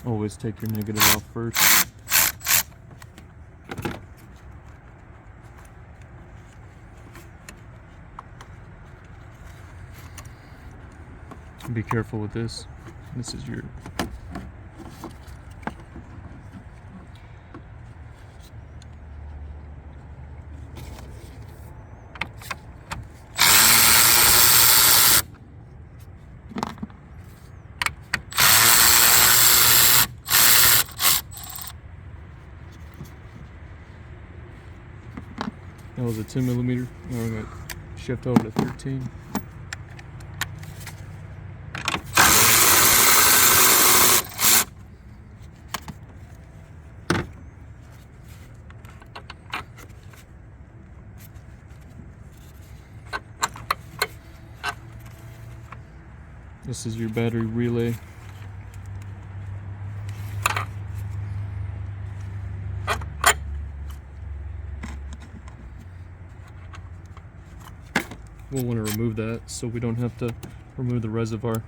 Always take your negative off first. Be careful with this. This is your that was a 10mm. Now we're going to shift over to 13. This is your battery relay. We'll want to remove that so we don't have to remove the reservoir.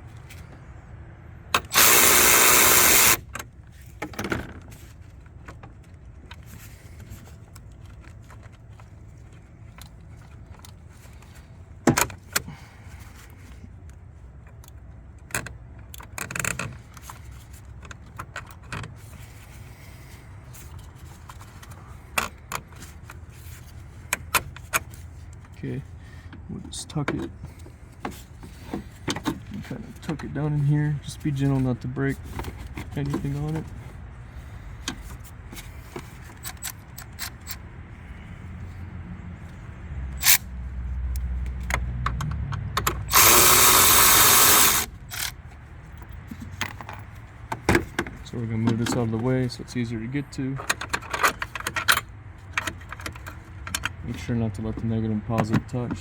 Okay, we'll just tuck it. Kind of tuck it down in here. Just be gentle not to break anything on it. So we're going to move this out of the way so it's easier to get to. Make sure not to let the negative and positive touch.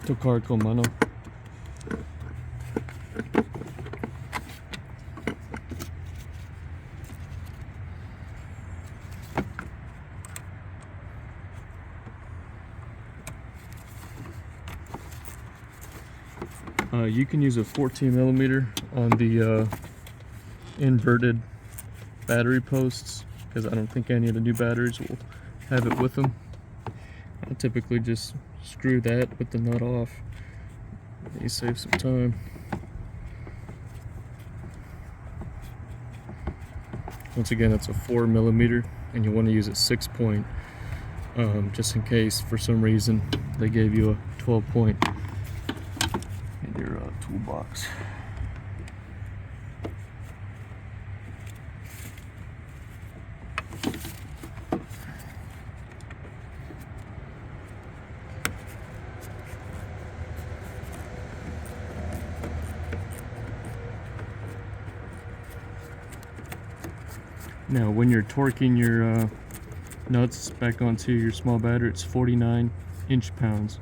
Tocar con mano. You can use a 14mm on the inverted battery posts, because I don't think any of the new batteries will have it with them. I typically just screw that with the nut off. You save some time. Once again, it's a 4mm, and you want to use it 6-point, just in case for some reason they gave you a 12-point in your toolbox. Now, when you're torquing your nuts back onto your small battery, it's 49 inch-pounds.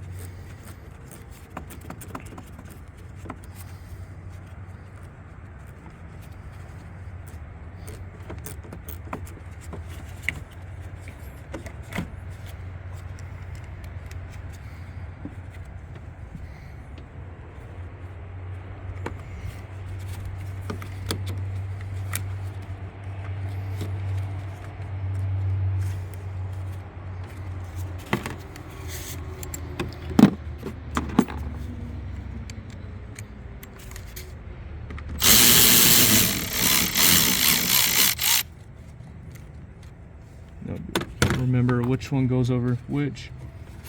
Remember which one goes over which.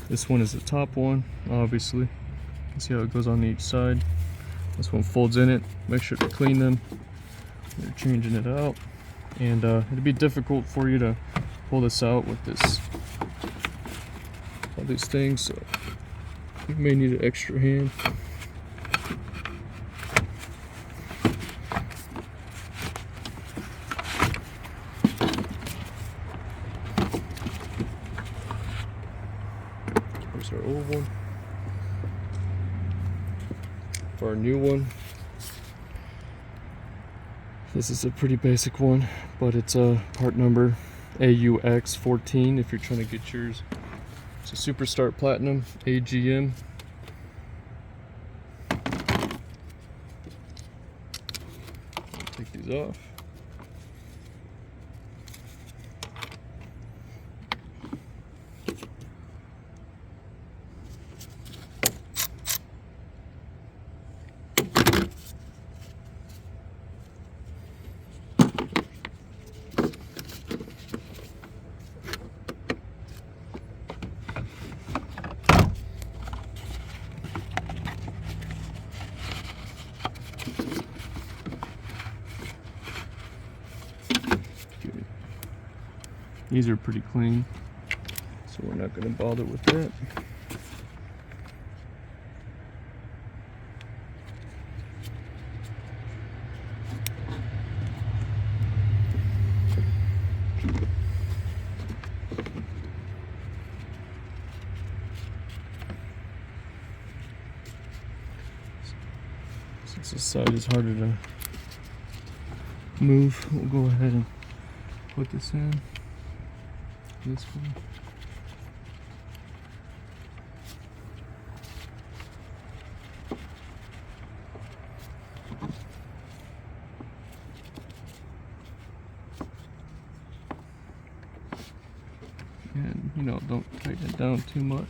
This one is the top one, obviously. You can see how it goes on each side. This one folds in it. Make sure to clean them. You're changing it out. And it'd be difficult for you to pull this out with all these things, so you may need an extra hand. Here's our old one. For our new one, this is a pretty basic one, but it's a part number AUX14 if you're trying to get yours. It's a Super Start Platinum AGM. these off. These are pretty clean, so we're not going to bother with that. Since this side is harder to move, we'll go ahead and put this in. This one. And don't tighten it down too much.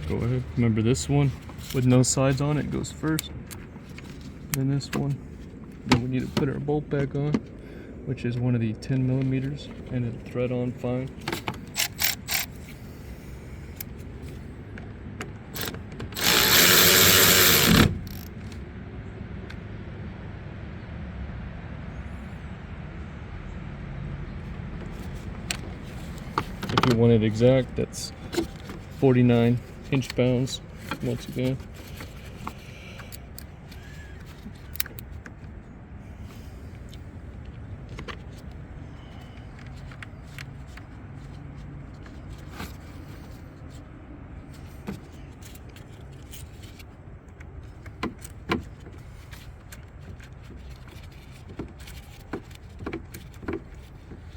Go ahead. Remember, this one with no sides on it goes first. Then this one. Then we need to put our bolt back on, which is one of the 10 millimeters, and it'll thread on fine. If you want it exact, that's 49 inch-pounds once again.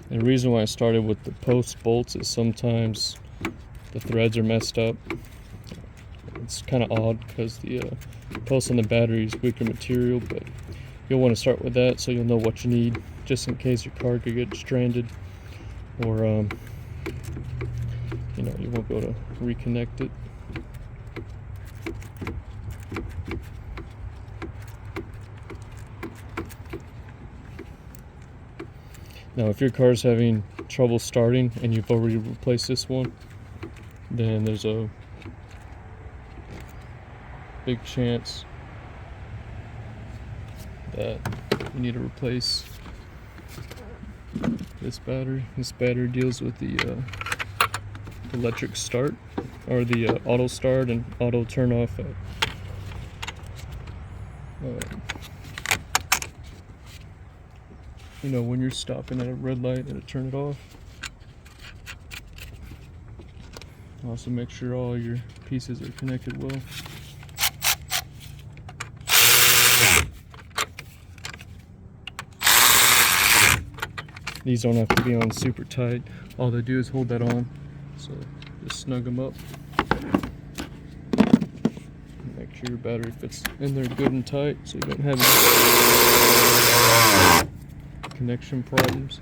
And the reason why I started with the post bolts is sometimes the threads are messed up. It's kind of odd because the post on the battery is weaker material, but you'll want to start with that so you'll know what you need just in case your car could get stranded, or you won't be able to reconnect it. Now, if your car's having trouble starting and you've already replaced this one, then there's a big chance that you need to replace this battery. This battery deals with the electric start, or the auto start and auto turn off at when you're stopping at a red light, it'll turn it off. Also, make sure all your pieces are connected well. These don't have to be on super tight. All they do is hold that on. So just snug them up. Make sure your battery fits in there good and tight so you don't have any connection problems.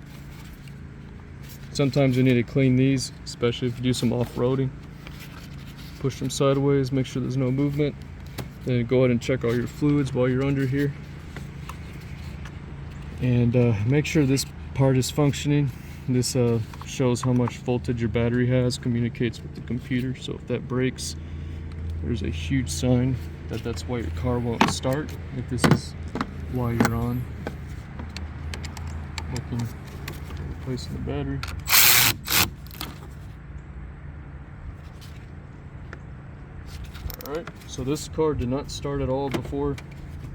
Sometimes you need to clean these, especially if you do some off-roading. Push them sideways, make sure there's no movement. Then go ahead and check all your fluids while you're under here. And make sure this part is functioning. This shows how much voltage your battery has, communicates with the computer. So if that breaks, there's a huge sign that that's why your car won't start. If this is why you're on looking at replacing the battery. Alright, so this car did not start at all before.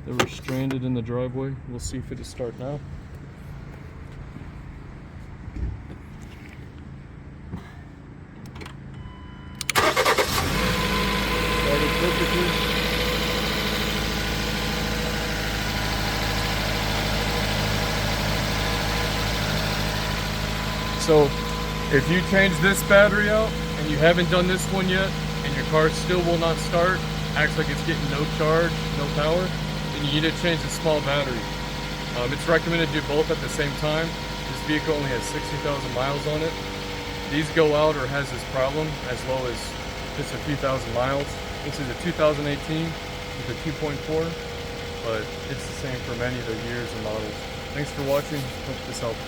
They were stranded in the driveway. We'll see if it'll start now. Started perfectly. So if you change this battery out and you haven't done this one yet, and your car still will not start, acts like it's getting no charge, no power, then you need to change the small battery. It's recommended to do both at the same time. This vehicle only has 60,000 miles on it. These go out or has this problem as low as just a few thousand miles. This is a 2018 with a 2.4, but it's the same for many of the years and models. Thanks for watching. Hope this helped.